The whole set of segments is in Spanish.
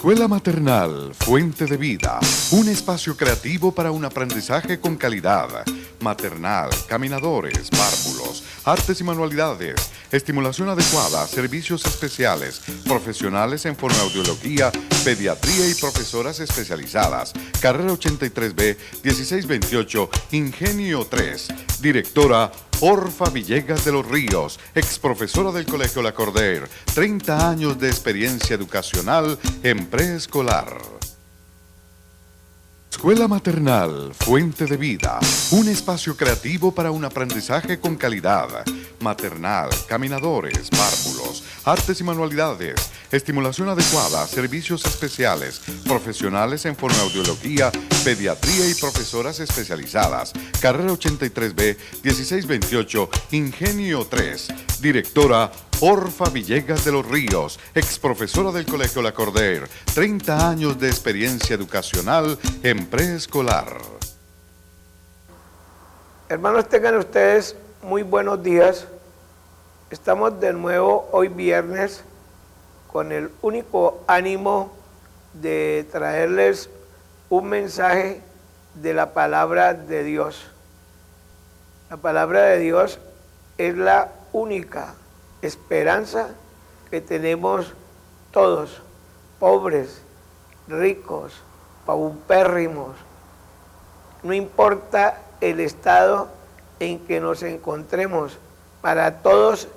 Escuela Maternal Fuente de Vida, un espacio creativo para un aprendizaje con calidad. Maternal, caminadores, párvulos, artes y manualidades, estimulación adecuada, servicios especiales, profesionales en fonoaudiología, pediatría y profesoras especializadas. Carrera 83B, 1628, Ingenio 3. Directora Orfa Villegas de los Ríos, exprofesora del Colegio La Corder, 30 años de experiencia educacional en preescolar. Escuela Maternal Fuente de Vida, un espacio creativo para un aprendizaje con calidad. Maternal, caminadores, párvulos, artes y manualidades, estimulación adecuada, servicios especiales, profesionales en fonoaudiología, pediatría y profesoras especializadas. Carrera 83B, 1628, Ingenio 3. Directora Orfa Villegas de los Ríos, exprofesora del Colegio La Corder, 30 años de experiencia educacional en preescolar. Hermanos, tengan ustedes muy buenos días. Estamos de nuevo hoy viernes con el único ánimo de traerles un mensaje de la palabra de Dios. La palabra de Dios es la única esperanza que tenemos todos, pobres, ricos, paupérrimos. No importa el estado en que nos encontremos, para todos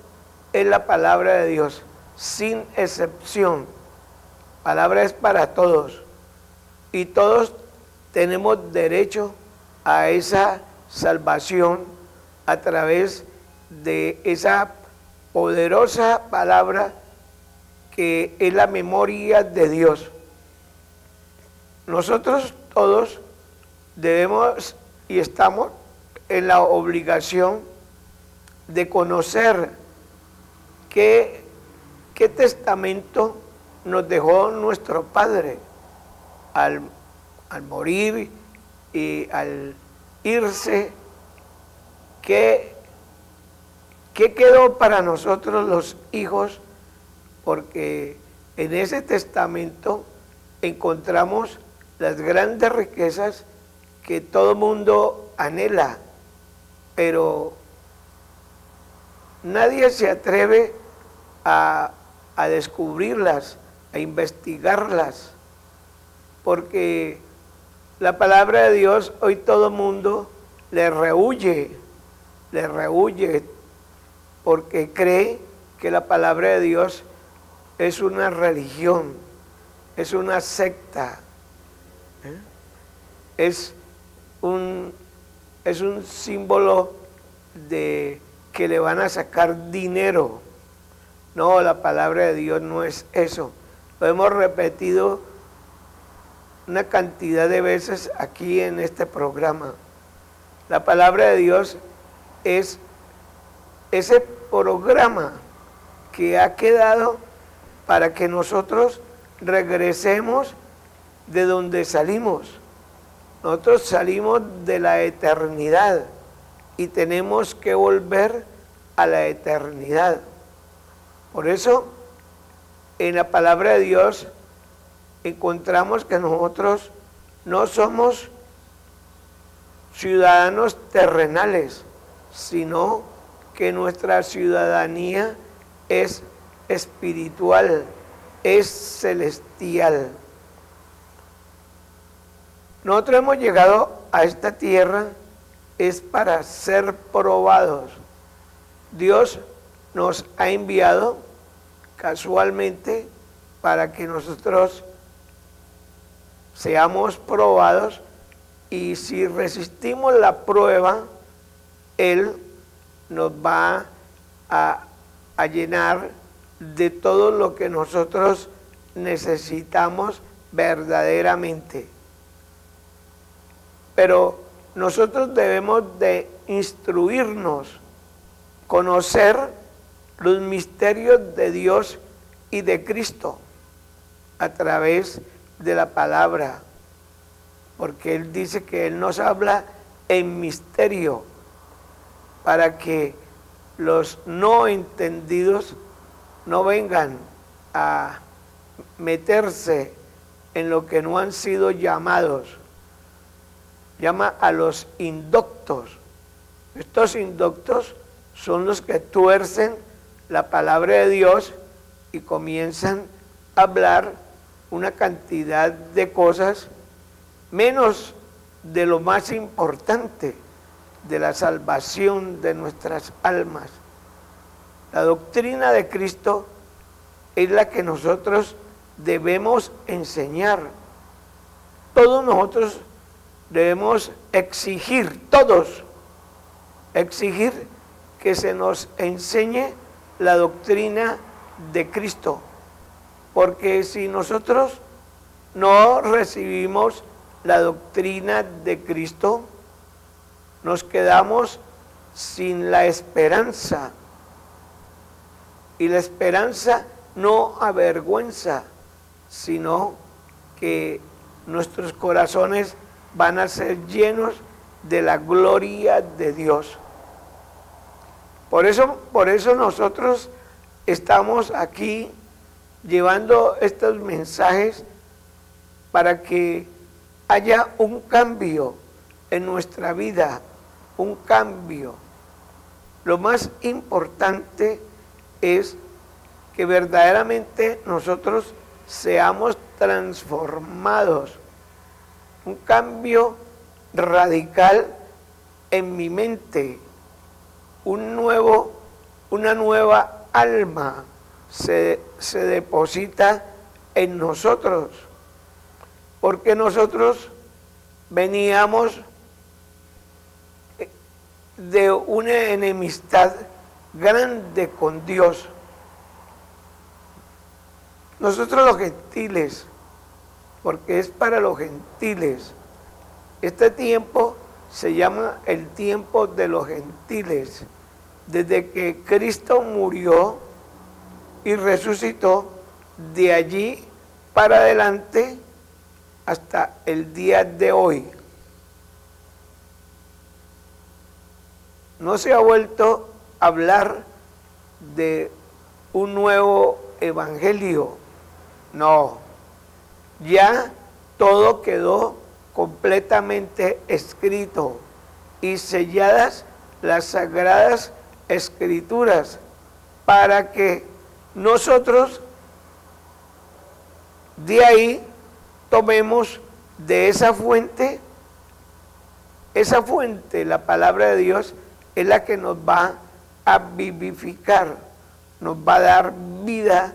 es la palabra de Dios, sin excepción. Palabra es para todos y todos tenemos derecho a esa salvación a través de esa poderosa palabra que es la memoria de Dios. Nosotros todos debemos y estamos en la obligación de conocer qué testamento nos dejó nuestro Padre al morir y al irse. ¿Qué quedó para nosotros los hijos? Porque en ese testamento encontramos las grandes riquezas que todo mundo anhela, pero nadie se atreve a descubrirlas, a investigarlas, porque la palabra de Dios hoy todo mundo le rehúye, porque cree que la palabra de Dios es una religión, es una secta, es un símbolo de que le van a sacar dinero. No, la palabra de Dios no es eso. Lo hemos repetido una cantidad de veces aquí en este programa. La palabra de Dios es ese programa que ha quedado para que nosotros regresemos de donde salimos. Nosotros salimos de la eternidad y tenemos que volver a la eternidad. Por eso, en la palabra de Dios encontramos que nosotros no somos ciudadanos terrenales, sino que nuestra ciudadanía es espiritual, es celestial. Nosotros hemos llegado a esta tierra es para ser probados. Dios nos ha enviado casualmente para que nosotros seamos probados, y si resistimos la prueba, Él nos va a llenar de todo lo que nosotros necesitamos verdaderamente. Pero nosotros debemos de instruirnos, conocer los misterios de Dios y de Cristo a través de la palabra, porque Él dice que Él nos habla en misterio para que los no entendidos no vengan a meterse en lo que no han sido llamados. Llama a los indoctos. Estos indoctos son los que tuercen la palabra de Dios y comienzan a hablar una cantidad de cosas menos de lo más importante, de la salvación de nuestras almas. La doctrina de Cristo es la que nosotros debemos enseñar. Todos nosotros debemos exigir, todos, exigir que se nos enseñe la doctrina de Cristo. Porque si nosotros no recibimos la doctrina de Cristo, nos quedamos sin la esperanza. Y la esperanza no avergüenza, sino que nuestros corazones van a ser llenos de la gloria de Dios. Por eso nosotros estamos aquí llevando estos mensajes para que haya un cambio en nuestra vida, un cambio. Lo más importante es que verdaderamente nosotros seamos transformados, un cambio radical en mi mente, una nueva alma se deposita en nosotros, porque nosotros veníamos de una enemistad grande con Dios. Nosotros los gentiles, porque es para los gentiles, este tiempo se llama el tiempo de los gentiles, desde que Cristo murió y resucitó, de allí para adelante hasta el día de hoy. No se ha vuelto a hablar de un nuevo evangelio, no, ya todo quedó completamente escrito y selladas las sagradas escrituras para que nosotros de ahí tomemos de esa fuente, la palabra de Dios, es la que nos va a vivificar, nos va a dar vida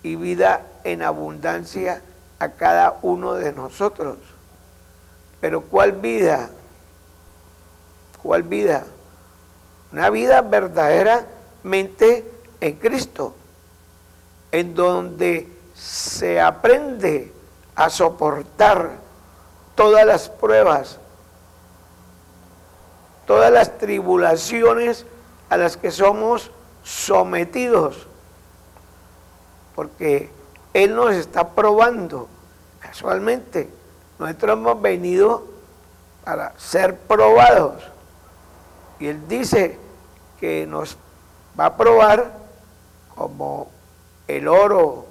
y vida en abundancia a cada uno de nosotros. Pero ¿cuál vida? ¿Cuál vida? Una vida verdaderamente en Cristo, en donde se aprende a soportar todas las pruebas, todas las tribulaciones a las que somos sometidos, porque Él nos está probando. Casualmente, nosotros hemos venido para ser probados, y Él dice que nos va a probar como el oro,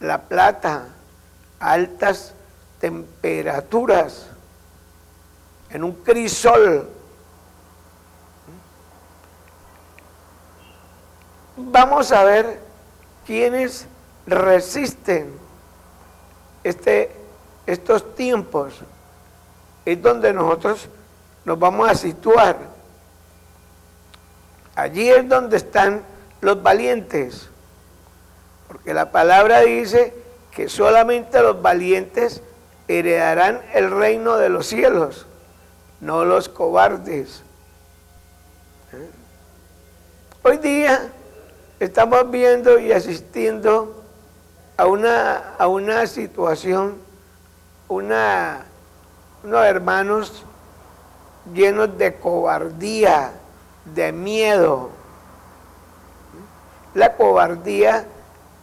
la plata, a altas temperaturas, en un crisol. Vamos a ver quiénes resisten estos tiempos. Es donde nosotros nos vamos a situar. Allí es donde están los valientes, porque la palabra dice que solamente los valientes heredarán el reino de los cielos, no los cobardes. Hoy día estamos viendo y asistiendo a una situación, unos hermanos llenos de cobardía, de miedo. La cobardía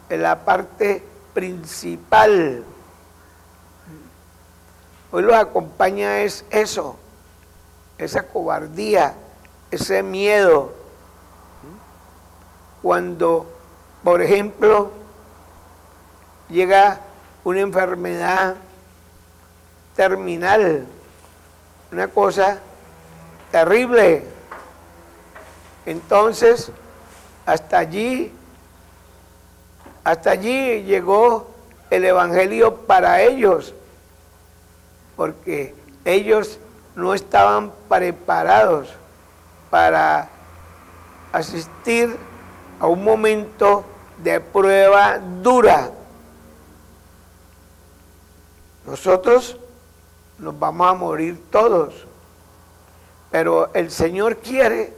es la parte principal. Hoy los acompaña es eso, esa cobardía, ese miedo. Cuando, por ejemplo, llega una enfermedad terminal, una cosa terrible. Entonces, hasta allí llegó el Evangelio para ellos, porque ellos no estaban preparados para asistir a un momento de prueba dura. Nosotros nos vamos a morir todos, pero el Señor quiere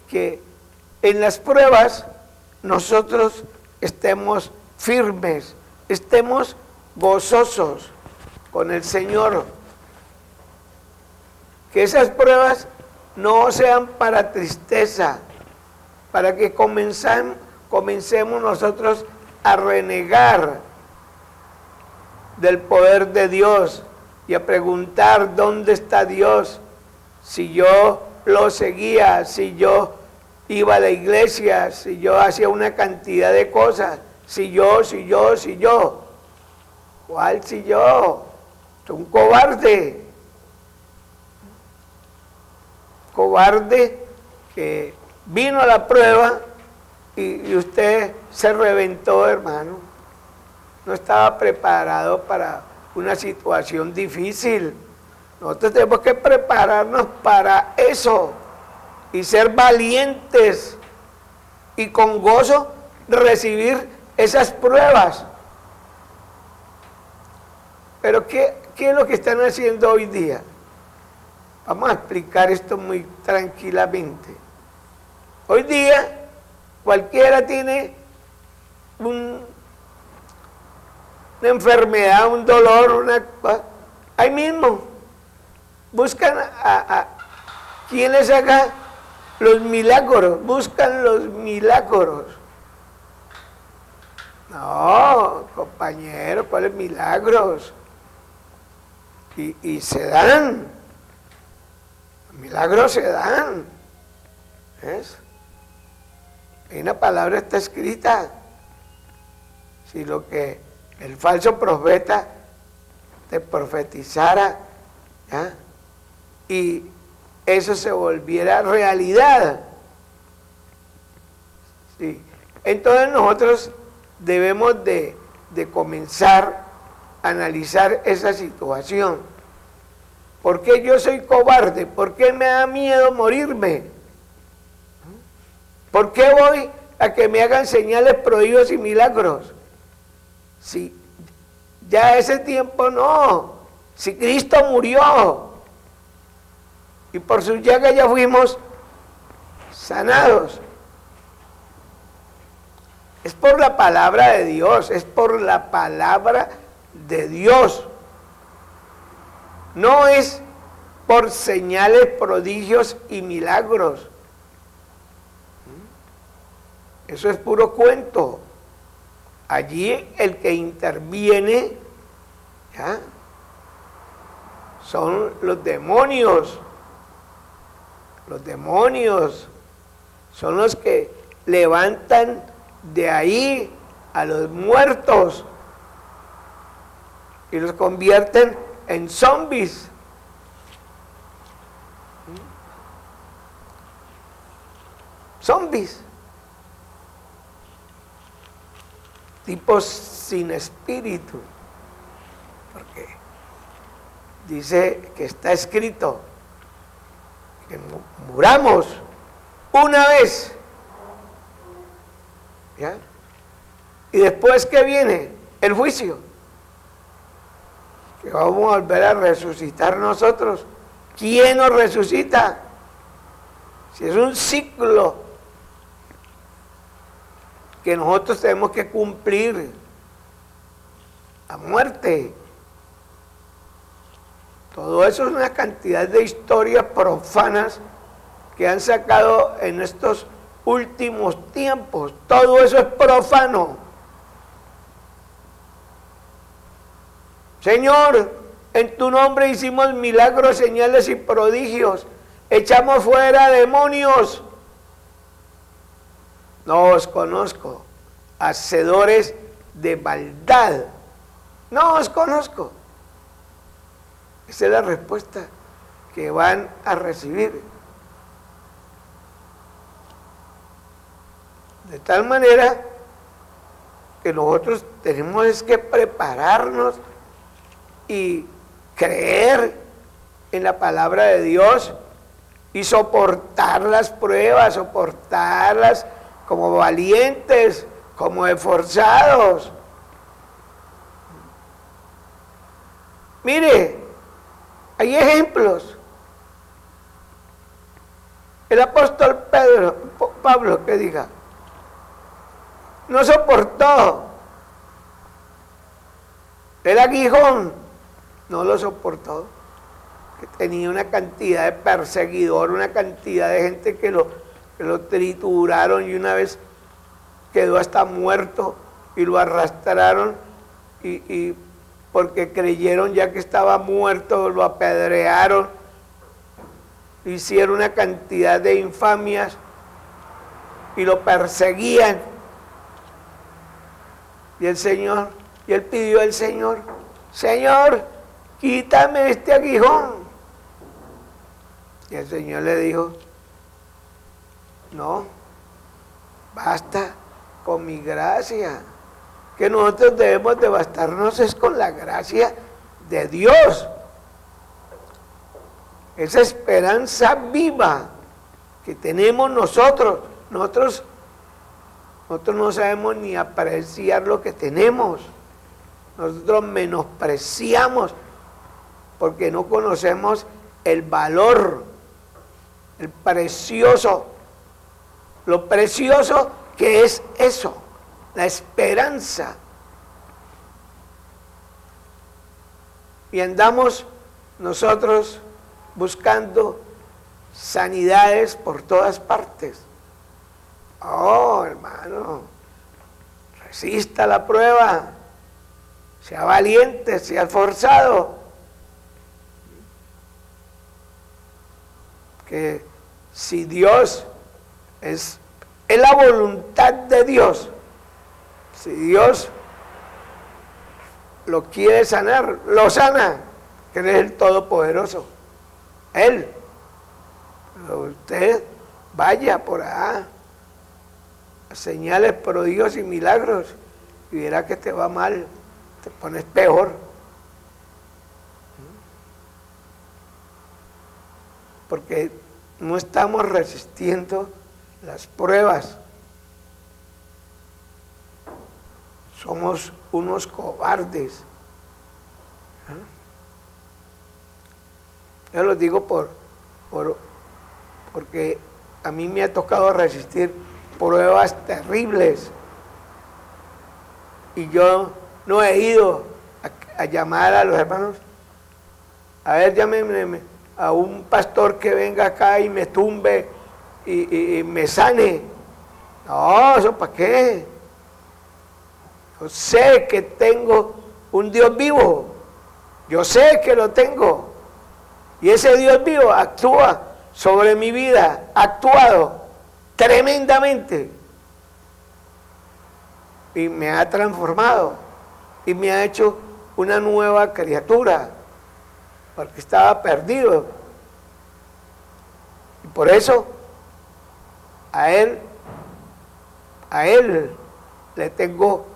que en las pruebas nosotros estemos firmes, estemos gozosos con el Señor. Que esas pruebas no sean para tristeza, para que comencemos nosotros a renegar del poder de Dios y a preguntar dónde está Dios. Si yo lo seguía, si yo iba a la iglesia, si yo hacía una cantidad de cosas, si yo. ¿Cuál si yo? Soy un cobarde. Cobarde que vino a la prueba y usted se reventó, hermano. No estaba preparado para una situación difícil. Nosotros tenemos que prepararnos para eso y ser valientes y con gozo recibir esas pruebas. Pero ¿qué es lo que están haciendo hoy día? Vamos a explicar esto muy tranquilamente. Hoy día cualquiera tiene una enfermedad, un dolor, ahí mismo. Buscan a quien les haga los milagros, buscan los milagros. No, compañero, ¿cuáles milagros? Y se dan, los milagros se dan. ¿Ves? Hay una palabra está escrita. Si lo que el falso profeta te profetizara, ¿ya? Y eso se volviera realidad. Sí. Entonces nosotros debemos de comenzar a analizar esa situación. ¿Por qué yo soy cobarde? ¿Por qué me da miedo morirme? ¿Por qué voy a que me hagan señales, prodigios y milagros? Si ya ese tiempo no, si Cristo murió y por su llaga ya fuimos sanados. Es por la palabra de Dios, es por la palabra de Dios. No es por señales, prodigios y milagros. Eso es puro cuento. Allí el que interviene, ¿ya?, son los demonios. Los demonios son los que levantan de ahí a los muertos y los convierten en zombies. Zombies. Tipos sin espíritu. Porque dice que está escrito que muramos una vez, ¿ya? Y después, ¿qué viene? El juicio. Que vamos a volver a resucitar nosotros. ¿Quién nos resucita? Si es un ciclo que nosotros tenemos que cumplir, a muerte. Todo eso es una cantidad de historias profanas que han sacado en estos últimos tiempos. Todo eso es profano. Señor, en tu nombre hicimos milagros, señales y prodigios. Echamos fuera demonios. No os conozco, hacedores de maldad. No os conozco. Esa es la respuesta que van a recibir. De tal manera que nosotros tenemos que prepararnos y creer en la palabra de Dios y soportar las pruebas, soportarlas como valientes, como esforzados. Mire, hay ejemplos. El apóstol Pablo, que diga, no soportó el aguijón, no lo soportó, que tenía una cantidad de perseguidores, una cantidad de gente que lo trituraron y una vez quedó hasta muerto y lo arrastraron y porque creyeron ya que estaba muerto, lo apedrearon, hicieron una cantidad de infamias y lo perseguían. Y él pidió al Señor, Señor, quítame este aguijón. Y el Señor le dijo, no, basta con mi gracia, que nosotros debemos de bastarnos es con la gracia de Dios. Esa esperanza viva que tenemos nosotros no sabemos ni apreciar lo que tenemos. Nosotros menospreciamos porque no conocemos el valor, el precioso, lo precioso que es eso, la esperanza. Y andamos nosotros buscando sanidades por todas partes. Oh, hermano, resista la prueba, sea valiente, sea esforzado. Que si Dios es la voluntad de Dios, si Dios lo quiere sanar, lo sana, que Él es el Todopoderoso. Él. Pero usted vaya por allá, señales, prodigios y milagros, y verá que te va mal, te pones peor. Porque no estamos resistiendo las pruebas. Somos unos cobardes. Yo lo digo porque a mí me ha tocado resistir pruebas terribles. Y yo no he ido a llamar a los hermanos. A ver, llámeme a un pastor que venga acá y me tumbe y me sane. No, ¿eso para qué? Yo sé que tengo un Dios vivo. Yo sé que lo tengo. Y ese Dios vivo actúa sobre mi vida, ha actuado tremendamente. Y me ha transformado. Y me ha hecho una nueva criatura. Porque estaba perdido. Y por eso a él le tengo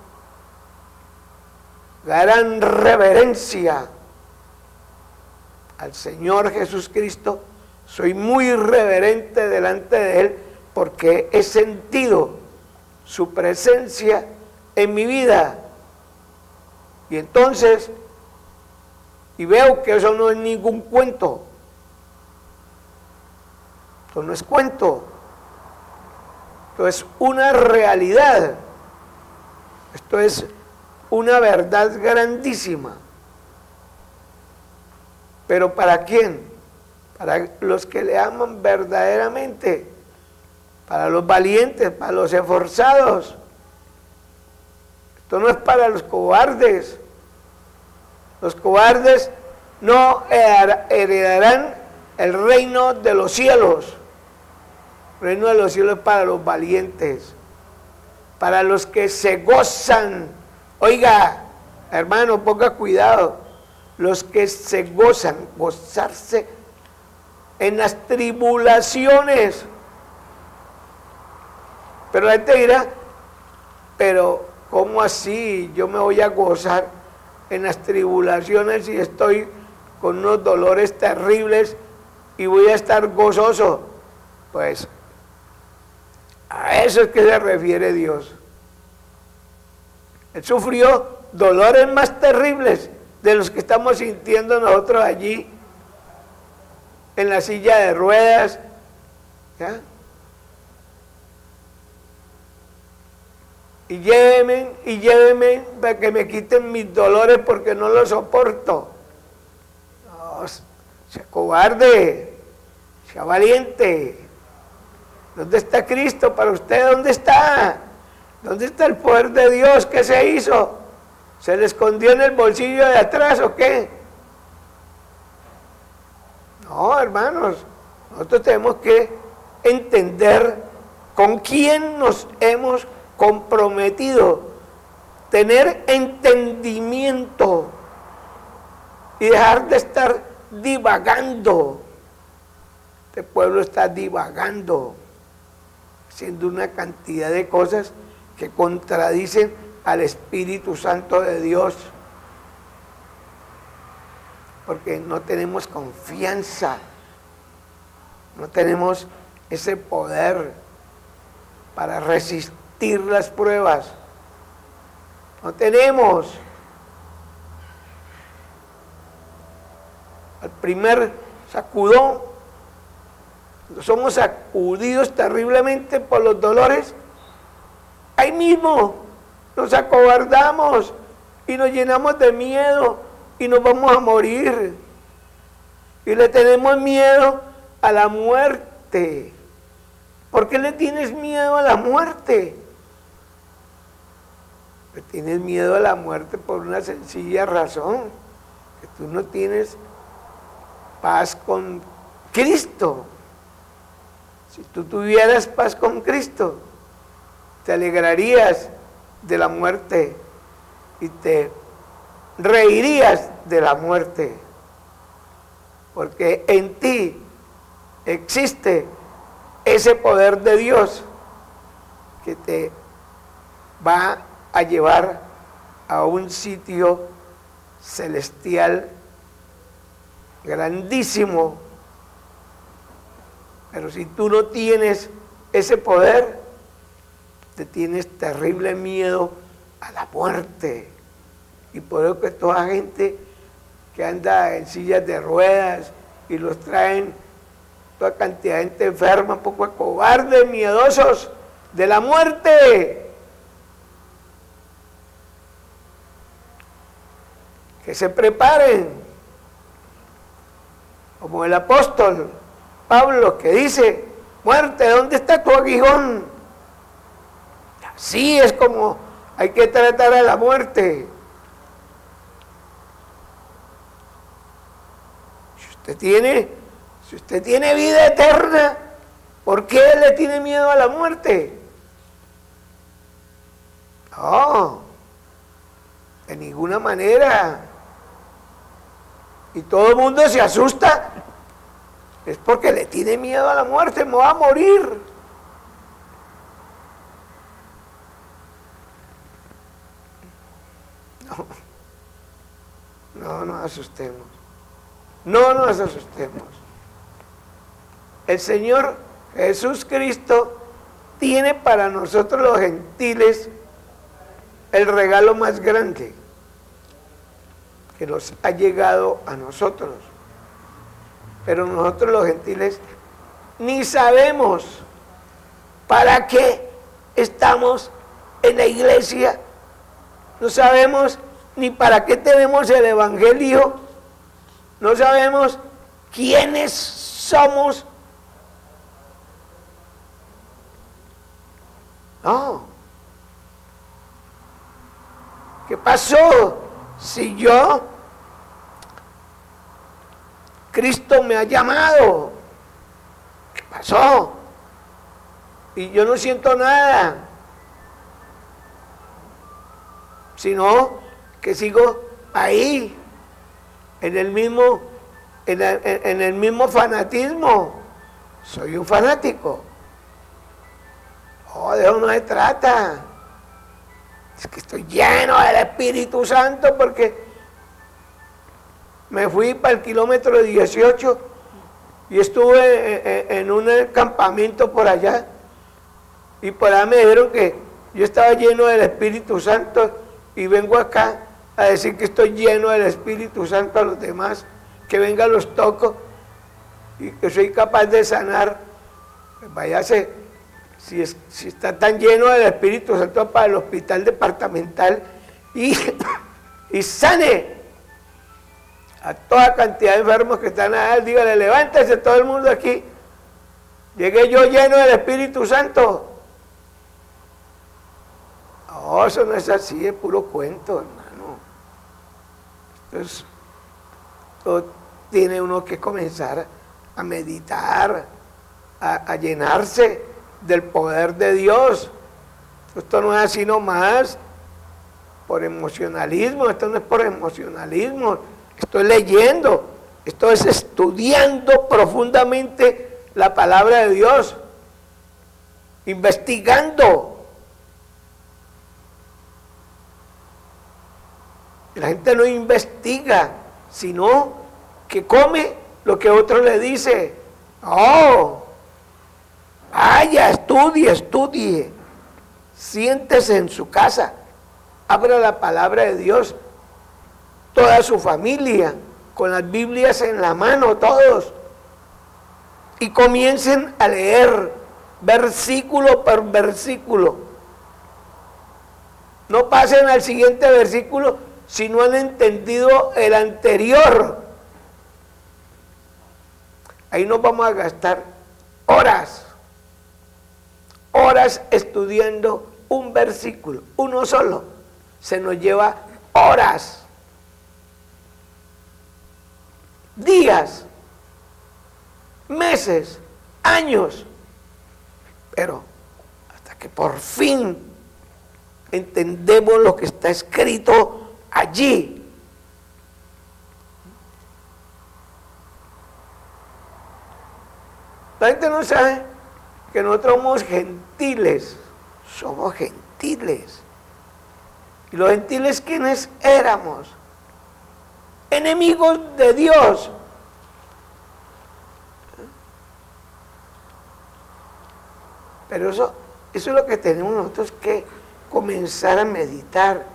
gran reverencia. Al Señor Jesucristo soy muy reverente delante de Él porque he sentido su presencia en mi vida. Y entonces, y veo que eso no es ningún cuento. Esto no es cuento. Esto es una realidad. Esto es una verdad grandísima. ¿Pero para quién? Para los que le aman verdaderamente, para los valientes, para los esforzados. Esto no es para los cobardes. Los cobardes no heredarán el reino de los cielos. El reino de los cielos es para los valientes, para los que se gozan. Oiga, Hermano, ponga cuidado. Los que se gozan, gozarse en las tribulaciones. Pero la gente dirá, pero ¿cómo así? Yo me voy a gozar en las tribulaciones y estoy con unos dolores terribles y voy a estar gozoso. Pues a eso es que se refiere Dios. Él sufrió dolores más terribles de los que estamos sintiendo nosotros allí en la silla de ruedas, ¿ya? Y llévenme para que me quiten mis dolores porque no los soporto. No, sea cobarde, sea valiente. ¿Dónde está Cristo para usted? ¿Dónde está? ¿Dónde está el poder de Dios? ¿Qué se hizo? ¿Se le escondió en el bolsillo de atrás o qué? No, hermanos, nosotros tenemos que entender con quién nos hemos comprometido, tener entendimiento y dejar de estar divagando. Este pueblo está divagando, haciendo una cantidad de cosas que contradicen al Espíritu Santo de Dios, porque no tenemos confianza, no tenemos ese poder para resistir las pruebas, no tenemos. Al primer sacudón, somos sacudidos terriblemente por los dolores, ahí mismo nos acobardamos y nos llenamos de miedo y nos vamos a morir. Y le tenemos miedo a la muerte. ¿Por qué le tienes miedo a la muerte? Le tienes miedo a la muerte por una sencilla razón, que tú no tienes paz con Cristo. Si tú tuvieras paz con Cristo, te alegrarías de la muerte y te reirías de la muerte, porque en ti existe ese poder de Dios que te va a llevar a un sitio celestial grandísimo. Pero si tú no tienes ese poder, te tienes terrible miedo a la muerte. Y por eso que toda gente que anda en sillas de ruedas y los traen, toda cantidad de gente enferma, un poco cobardes, miedosos de la muerte. Que se preparen, como el apóstol Pablo, que dice: muerte, ¿dónde está tu aguijón? Así es como hay que tratar a la muerte. Si usted tiene vida eterna, ¿por qué le tiene miedo a la muerte? No, de ninguna manera. Y todo el mundo se asusta, es porque le tiene miedo a la muerte. Me va a morir. No nos asustemos. No nos asustemos. El Señor Jesús Cristo tiene para nosotros los gentiles el regalo más grande que nos ha llegado a nosotros. Pero nosotros los gentiles ni sabemos para qué estamos en la iglesia, no sabemos ni para qué tenemos el evangelio, no sabemos quiénes somos. No. ¿Qué pasó? Si Cristo me ha llamado, ¿qué pasó? Y yo no siento nada, sino que sigo ahí, en el mismo fanatismo. Soy un fanático. Oh, de eso no se trata. Es que estoy lleno del Espíritu Santo porque me fui para el kilómetro 18 y estuve en un campamento por allá. Y por allá me dijeron que yo estaba lleno del Espíritu Santo y vengo acá a decir que estoy lleno del Espíritu Santo a los demás, que venga los toco y que soy capaz de sanar. Pues váyase, si está tan lleno del Espíritu Santo, para el hospital departamental y sane a toda cantidad de enfermos que están allá. Dígale, levántese todo el mundo aquí. Llegué yo lleno del Espíritu Santo. No, eso no es así, es puro cuento, hermano. Entonces, tiene uno que comenzar a meditar, a llenarse del poder de Dios. Esto no es así nomás, por emocionalismo. Esto no es por emocionalismo, esto es leyendo, esto es estudiando profundamente la palabra de Dios, investigando. La gente no investiga, sino que come lo que otro le dice. Oh, vaya, estudie. Siéntese en su casa, abra la palabra de Dios, toda su familia, con las Biblias en la mano, todos, y comiencen a leer versículo por versículo. No pasen al siguiente versículo si no han entendido el anterior. Ahí nos vamos a gastar horas estudiando un versículo, uno solo. Se nos lleva horas, días, meses, años, pero hasta que por fin entendemos lo que está escrito allí. La gente no sabe que nosotros somos gentiles. ¿Y los gentiles quiénes éramos? Enemigos de Dios. Pero eso es lo que tenemos nosotros que comenzar a meditar,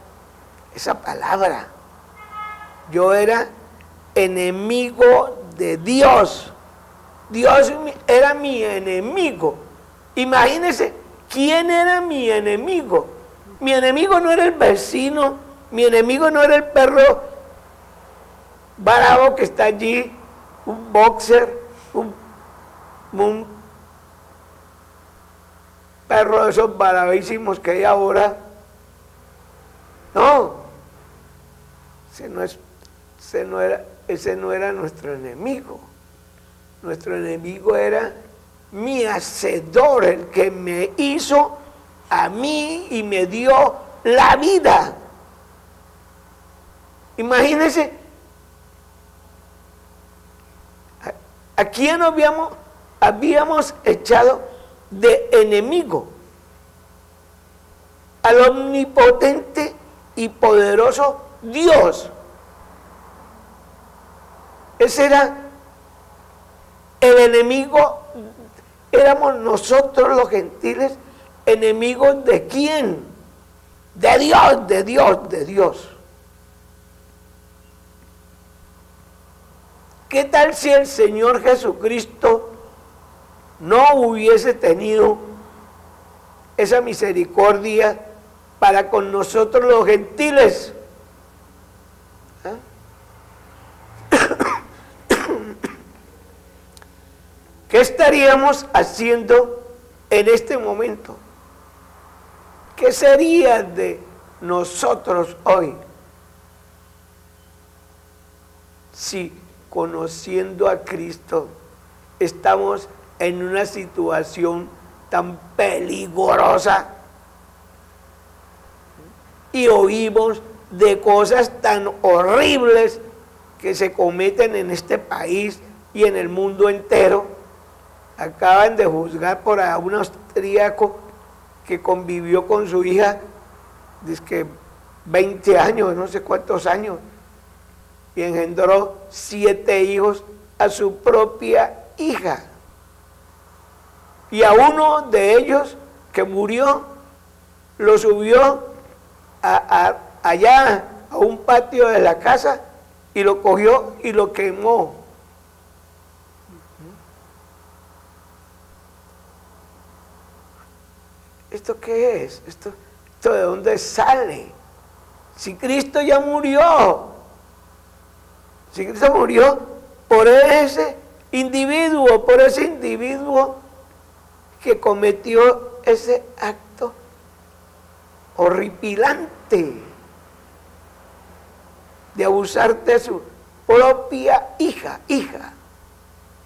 esa palabra. Yo era enemigo de Dios. Dios era mi enemigo. Imagínense, ¿quién era mi enemigo? Mi enemigo no era el vecino, mi enemigo no era el perro bravo que está allí, un boxer, un perro de esos bravísimos que hay ahora. No, ese no era nuestro enemigo. Nuestro enemigo era mi hacedor, el que me hizo a mí y me dio la vida. Imagínense, ¿a quién habíamos echado de enemigo? Al omnipotente y poderoso Dios. Ese era el enemigo. Éramos nosotros los gentiles enemigos ¿de quién? De Dios. ¿Qué tal si el Señor Jesucristo no hubiese tenido esa misericordia para con nosotros los gentiles? ¿Qué estaríamos haciendo en este momento? ¿Qué sería de nosotros hoy si, conociendo a Cristo, estamos en una situación tan peligrosa y oímos de cosas tan horribles que se cometen en este país y en el mundo entero. Acaban de juzgar por a un austríaco que convivió con su hija, dizque 20 años, no sé cuántos años, y engendró 7 hijos a su propia hija. Y a uno de ellos que murió, lo subió allá a un patio de la casa y lo cogió y lo quemó. ¿Esto qué es? ¿Esto de dónde sale? Si Cristo ya murió, si Cristo murió por ese individuo que cometió ese acto horripilante de abusar de su propia hija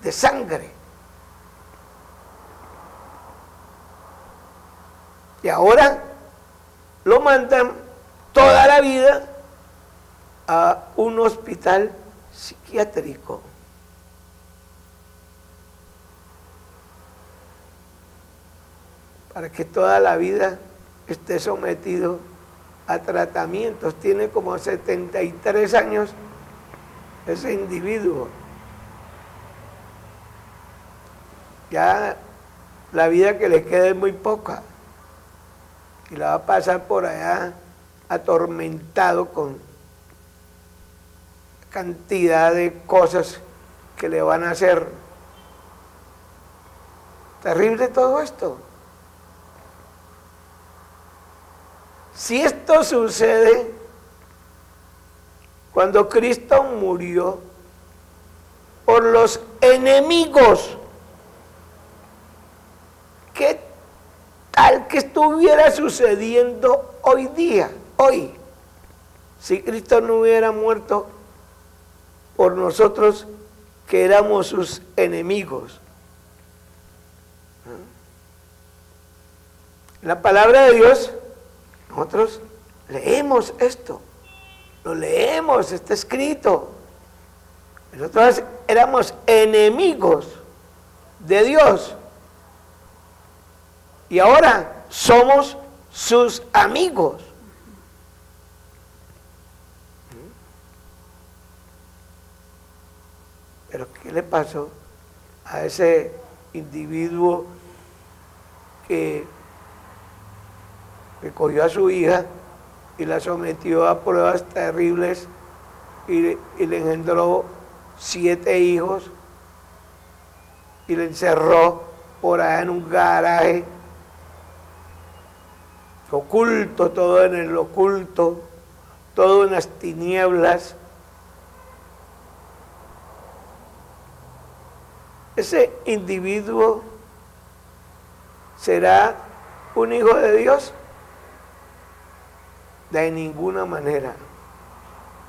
de sangre. Y ahora lo mandan toda la vida a un hospital psiquiátrico. Para que toda la vida esté sometido a tratamientos. Tiene como 73 años ese individuo. Ya la vida que le queda es muy poca. Y la va a pasar por allá atormentado con cantidad de cosas que le van a hacer. Terrible todo esto. Si esto sucede cuando Cristo murió por los enemigos, ¿qué tal que estuviera sucediendo hoy día, hoy, si Cristo no hubiera muerto por nosotros que éramos sus enemigos? La palabra de Dios, nosotros leemos esto, lo leemos, está escrito. Nosotros éramos enemigos de Dios. Y ahora somos sus amigos. Pero ¿qué le pasó a ese individuo que cogió a su hija y la sometió a pruebas terribles y le engendró 7 hijos y le encerró por allá en un garaje oculto, todo en el oculto, todo en las tinieblas? ¿Ese individuo será un hijo de Dios? De ninguna manera.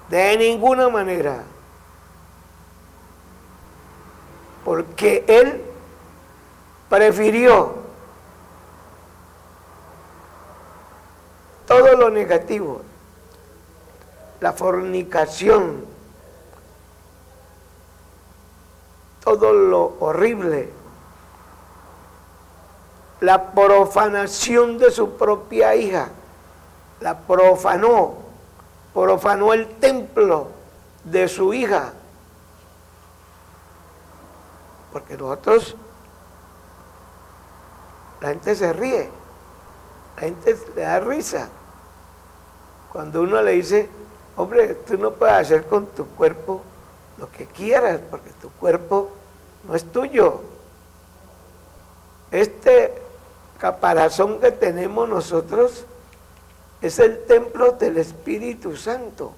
De ninguna manera. Porque él prefirió todo lo negativo, la fornicación, todo lo horrible, la profanación de su propia hija, la profanó el templo de su hija. Porque nosotros, la gente se ríe, la gente le da risa cuando uno le dice: hombre, tú no puedes hacer con tu cuerpo lo que quieras, porque tu cuerpo no es tuyo. Este caparazón que tenemos nosotros es el templo del Espíritu Santo.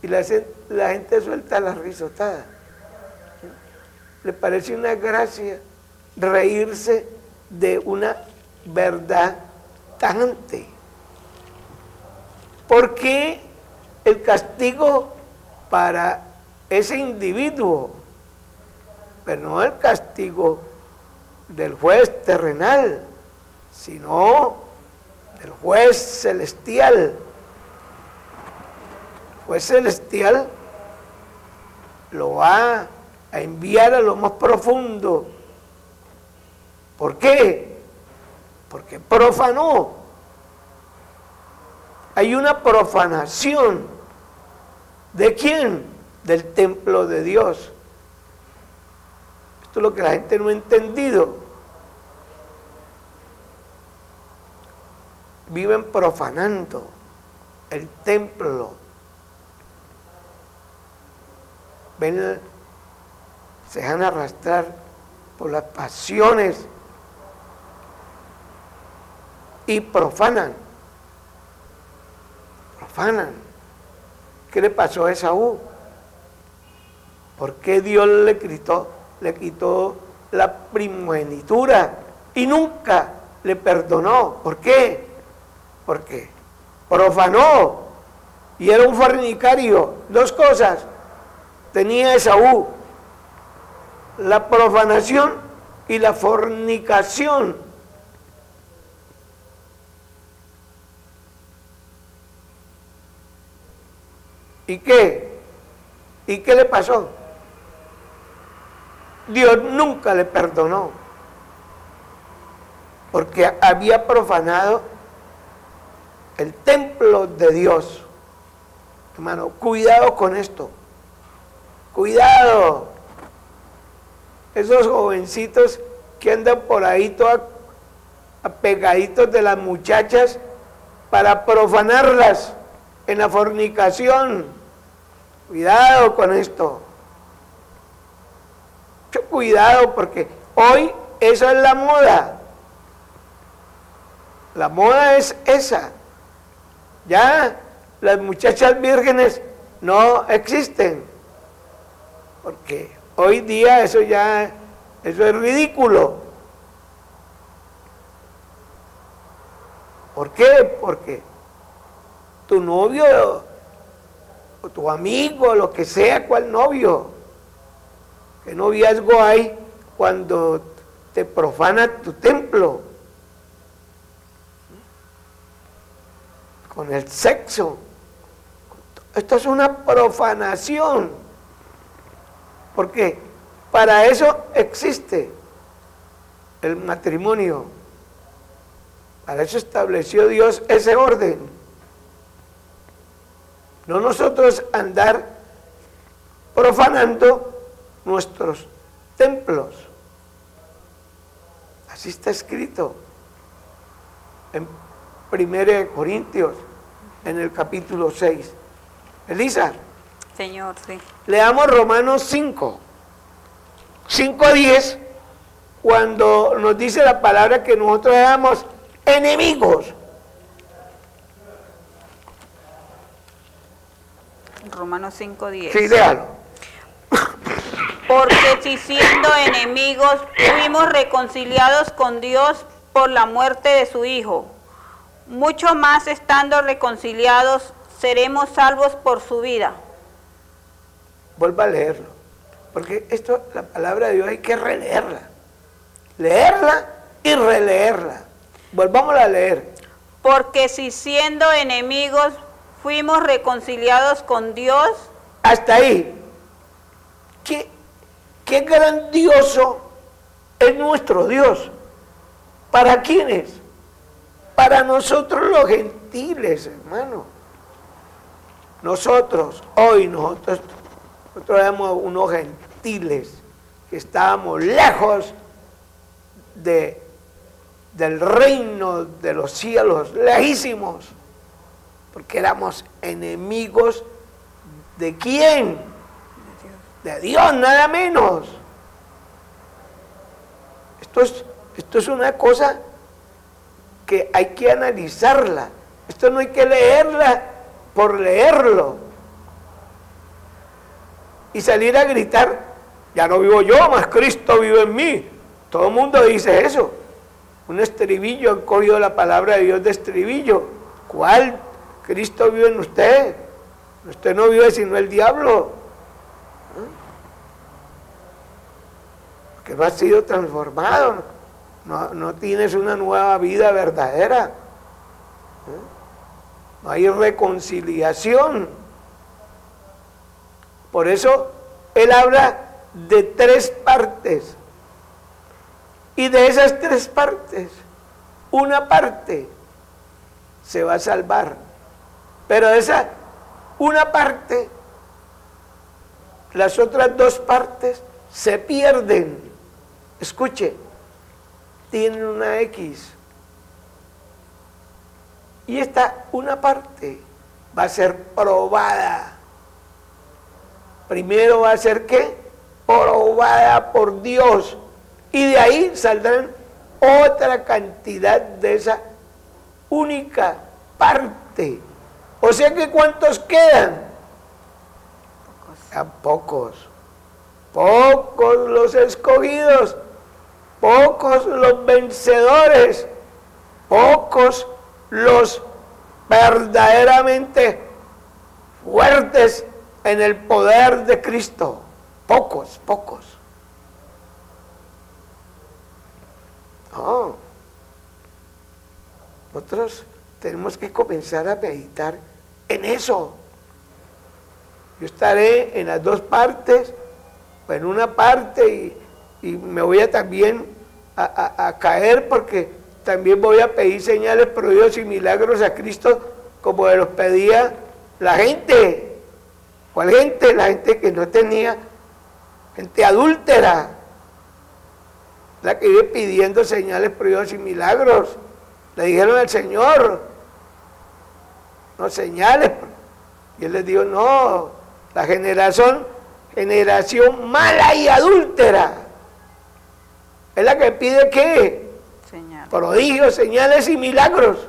Y la gente suelta la risotada. Le parece una gracia reírse de una verdad tajante. ¿Por qué el castigo para ese individuo? Pero no el castigo del juez terrenal, sino del juez celestial. juez celestial lo va a enviar a lo más profundo. ¿Por qué? Porque profanó. Hay una profanación. ¿De quién? Del templo de Dios. Esto es lo que la gente no ha entendido. Viven profanando el templo. Ven, se dejan arrastrar por las pasiones y profanan. ¿Qué le pasó a Esaú? ¿Por qué Dios le quitó la primogenitura y nunca le perdonó? ¿Por qué? Porque profanó y era un fornicario. Dos cosas tenía Esaú: la profanación y la fornicación. ¿Y qué? ¿Y qué le pasó? Dios nunca le perdonó, porque había profanado el templo de Dios. Hermano, cuidado con esto. Cuidado. Esos jovencitos que andan por ahí todos apegaditos de las muchachas para profanarlas en la fornicación. Cuidado con esto. Mucho cuidado, porque hoy esa es la moda. La moda es esa. Ya las muchachas vírgenes no existen, porque hoy día eso es ridículo. ¿Por qué? Porque tu novio o tu amigo, lo que sea, ¿cuál novio? ¿Qué noviazgo hay cuando te profana tu templo? Con el sexo. Esto es una profanación. Porque para eso existe el matrimonio. Para eso estableció Dios ese orden. No nosotros andar profanando nuestros templos. Así está escrito en 1 Corintios, en el capítulo 6. Elisa. Señor, sí. Leamos Romanos 5. 5:10, cuando nos dice la palabra que nosotros éramos enemigos. Romanos 5:10. Sí, déjalo. Porque si siendo enemigos fuimos reconciliados con Dios por la muerte de su Hijo, mucho más estando reconciliados seremos salvos por su vida. Vuelva a leerlo, porque esto, la palabra de Dios hay que releerla. Leerla y releerla. Volvámosla a leer. Porque si siendo enemigos fuimos reconciliados con Dios. Hasta ahí. Qué grandioso es nuestro Dios. ¿Para quiénes? Para nosotros los gentiles, hermano. Nosotros éramos unos gentiles que estábamos lejos del reino de los cielos, lejísimos, porque éramos enemigos ¿de quién? De Dios, nada menos. Esto es una cosa que hay que analizarla. Esto no hay que leerla por leerlo y salir a gritar: ya no vivo yo, más Cristo vive en mí. Todo el mundo dice eso. Un estribillo, han cogido la palabra de Dios de estribillo. ¿Cuál? Cristo vive en usted. Usted no vive sino el diablo. Que no has sido transformado. No tienes una nueva vida verdadera. No hay reconciliación. Por eso él habla de 3 partes. Y de esas 3 partes, una parte se va a salvar. Pero de esa una parte, las otras 2 partes se pierden. Escuche, tienen una X. Y esta una parte va a ser probada. Primero va a ser ¿qué? Probada por Dios. Y de ahí saldrán otra cantidad de esa única parte. O sea que ¿cuántos quedan? Pocos. Pocos los escogidos. Pocos los vencedores. Pocos los verdaderamente fuertes en el poder de Cristo. Pocos. No. Nosotros tenemos que comenzar a meditar en eso. Yo estaré en las 2 partes, o en una parte, y me voy a también a caer, porque también voy a pedir señales, prodigios y milagros a Cristo, como los pedía la gente. ¿Cuál gente? La gente que no tenía, gente adúltera, la que iba pidiendo señales, prodigios y milagros. Le dijeron al Señor, no señales. Y él les dijo, no, la generación mala y adúltera es la que pide ¿qué? Señales. Prodigios, señales y milagros.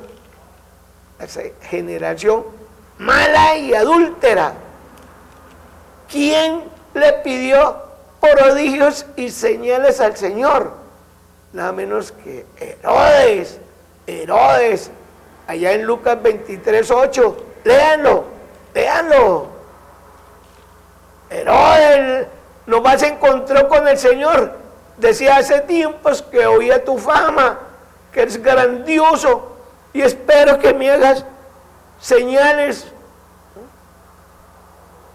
Esa generación mala y adúltera. ¿Quién le pidió prodigios y señales al Señor? Nada menos que Herodes. Herodes, allá en Lucas 23:8, léanlo. Herodes nomás se encontró con el Señor. Decía hace tiempos que oía tu fama, que eres grandioso, y espero que me hagas señales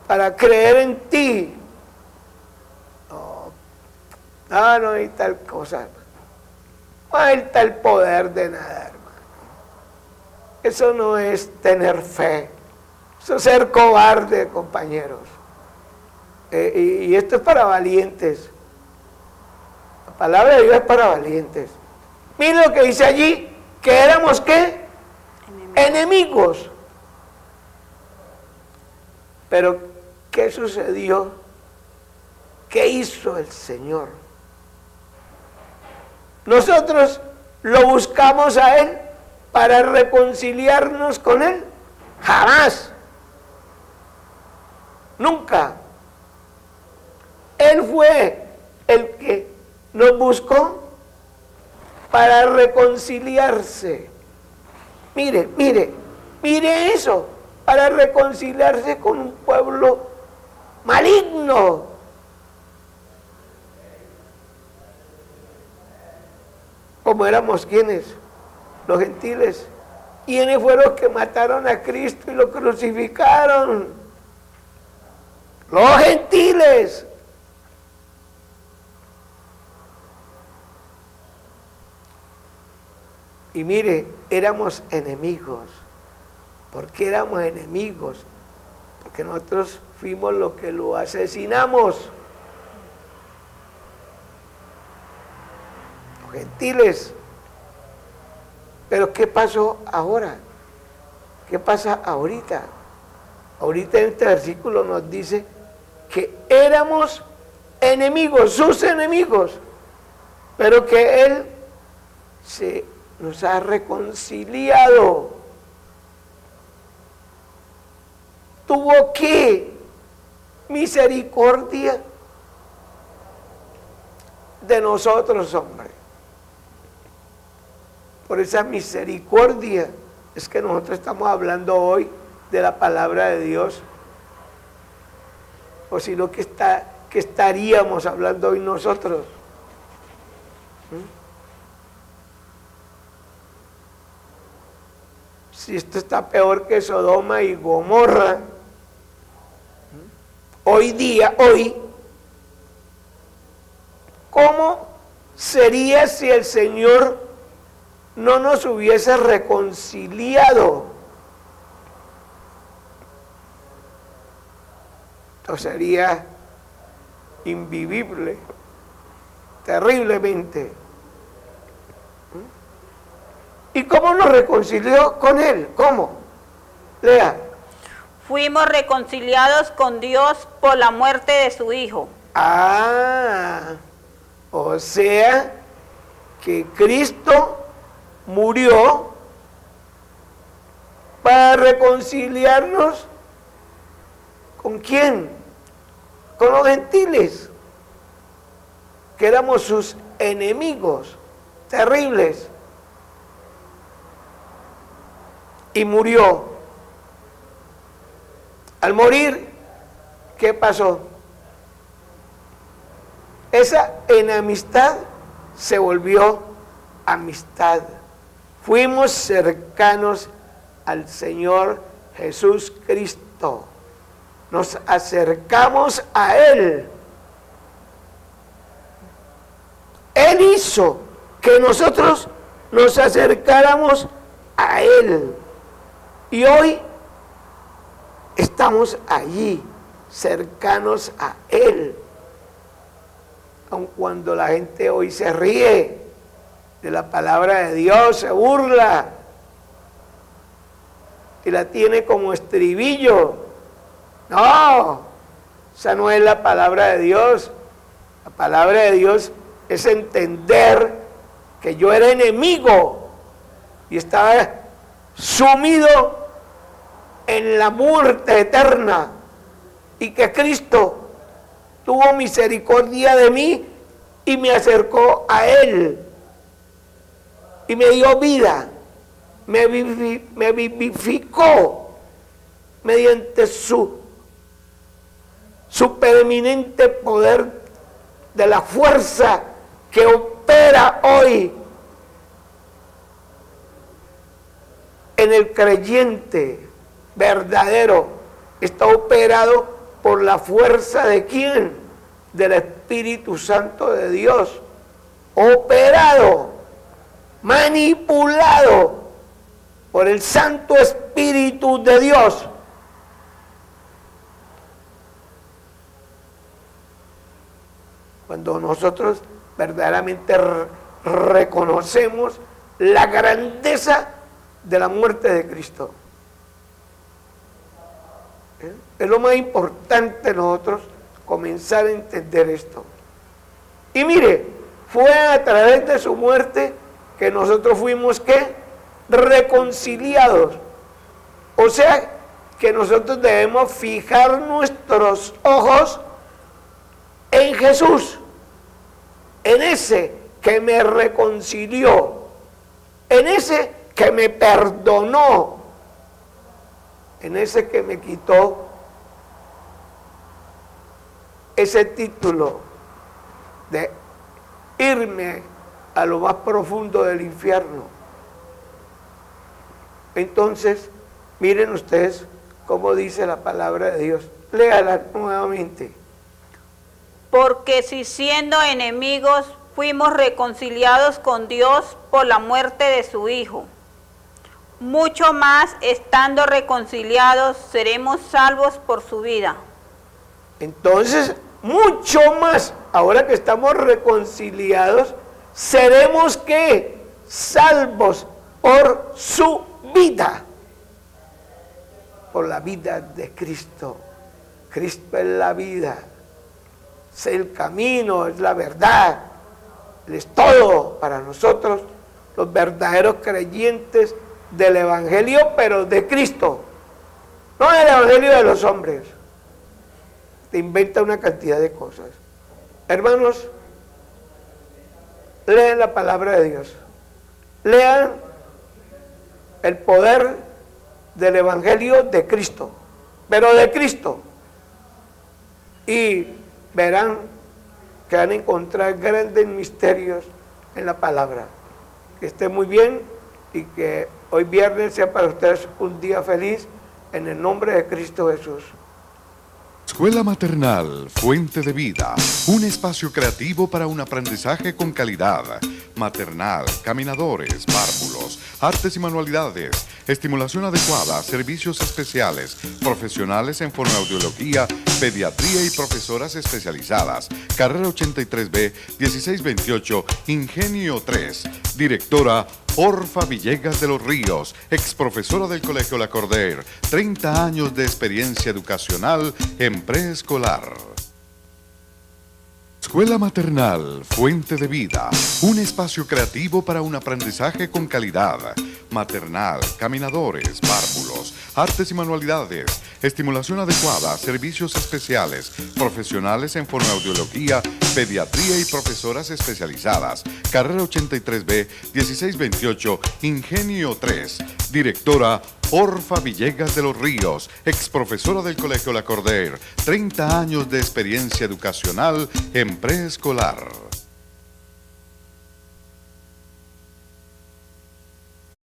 para creer en ti. No hay tal cosa. No hay tal poder de nada, hermano. Eso no es tener fe. Eso es ser cobarde, compañeros. Y esto es para valientes. La palabra de Dios es para valientes. Miren lo que dice allí, que éramos ¿qué? Enemigos. Pero ¿qué sucedió? ¿Qué hizo el Señor? Nosotros lo buscamos a Él para reconciliarnos con Él. Jamás. Nunca. Él fue el que nos buscó para reconciliarse. Mire eso, para reconciliarse con un pueblo maligno. Como éramos quienes, los gentiles. ¿Quiénes fueron los que mataron a Cristo y lo crucificaron? Los gentiles. Y mire, éramos enemigos. ¿Por qué éramos enemigos? Porque nosotros fuimos los que lo asesinamos. Los gentiles. Pero ¿qué pasó ahora? ¿Qué pasa ahorita? Ahorita en este versículo nos dice que éramos enemigos, sus enemigos, pero que Él nos ha reconciliado. ¿Tuvo qué? Misericordia de nosotros, hombre. Por esa misericordia es que nosotros estamos hablando hoy de la palabra de Dios. O si no, ¿qué estaríamos hablando hoy nosotros? Si esto está peor que Sodoma y Gomorra, hoy, ¿cómo sería si el Señor no nos hubiese reconciliado? Esto sería invivible, terriblemente. ¿Y cómo nos reconcilió con Él? ¿Cómo? Lea. Fuimos reconciliados con Dios por la muerte de su Hijo. O sea que Cristo murió para reconciliarnos ¿con quién? Con los gentiles, que éramos sus enemigos terribles. Y murió. Al morir, ¿qué pasó? Esa enemistad se volvió amistad. Fuimos cercanos al Señor Jesús Cristo. Nos acercamos a Él. Él hizo que nosotros nos acercáramos a Él. Y hoy estamos allí, cercanos a Él. Aun cuando la gente hoy se ríe de la palabra de Dios, se burla y la tiene como estribillo. No, esa no es la palabra de Dios. La palabra de Dios es entender que yo era enemigo y estaba sumido en la muerte eterna y que Cristo tuvo misericordia de mí y me acercó a Él y me dio vida, me vivificó mediante su supereminente poder de la fuerza que opera hoy en el creyente verdadero. Está operado por la fuerza de ¿quién? Del Espíritu Santo de Dios. Operado, manipulado por el Santo Espíritu de Dios. Cuando nosotros verdaderamente reconocemos la grandeza de la muerte de Cristo. Es lo más importante nosotros comenzar a entender esto. Y mire, fue a través de su muerte que nosotros fuimos ¿qué? Reconciliados. O sea, que nosotros debemos fijar nuestros ojos en Jesús, en ese que me reconcilió, en ese que me perdonó, en ese que me quitó ese título de irme a lo más profundo del infierno. Entonces, miren ustedes cómo dice la palabra de Dios. Léala nuevamente. Porque si siendo enemigos fuimos reconciliados con Dios por la muerte de su Hijo, mucho más estando reconciliados seremos salvos por su vida. Entonces, mucho más, ahora que estamos reconciliados, seremos ¿qué? Salvos por su vida, por la vida de Cristo. Cristo es la vida, es el camino, es la verdad, es todo para nosotros, los verdaderos creyentes del Evangelio, pero de Cristo, no del Evangelio de los hombres. Te inventa una cantidad de cosas. Hermanos, lean la palabra de Dios, lean el poder del Evangelio de Cristo, pero de Cristo, y verán que van a encontrar grandes misterios en la palabra. Que esté muy bien y que hoy viernes sea para ustedes un día feliz en el nombre de Cristo Jesús. Escuela Maternal Fuente de Vida, un espacio creativo para un aprendizaje con calidad. Maternal, caminadores, párvulos, artes y manualidades, estimulación adecuada, servicios especiales, profesionales en fonoaudiología, pediatría y profesoras especializadas. Carrera 83B, 1628, Ingenio 3. Directora Orfa Villegas de los Ríos, ex profesora del Colegio La Corder, 30 años de experiencia educacional en preescolar. Escuela Maternal Fuente de Vida, un espacio creativo para un aprendizaje con calidad. Maternal, caminadores, párvulos, artes y manualidades, estimulación adecuada, servicios especiales, profesionales en fonoaudiología, pediatría y profesoras especializadas. Carrera 83B, 1628, Ingenio 3. Directora Orfa Villegas de los Ríos, ex profesora del Colegio La Corder, 30 años de experiencia educacional en preescolar.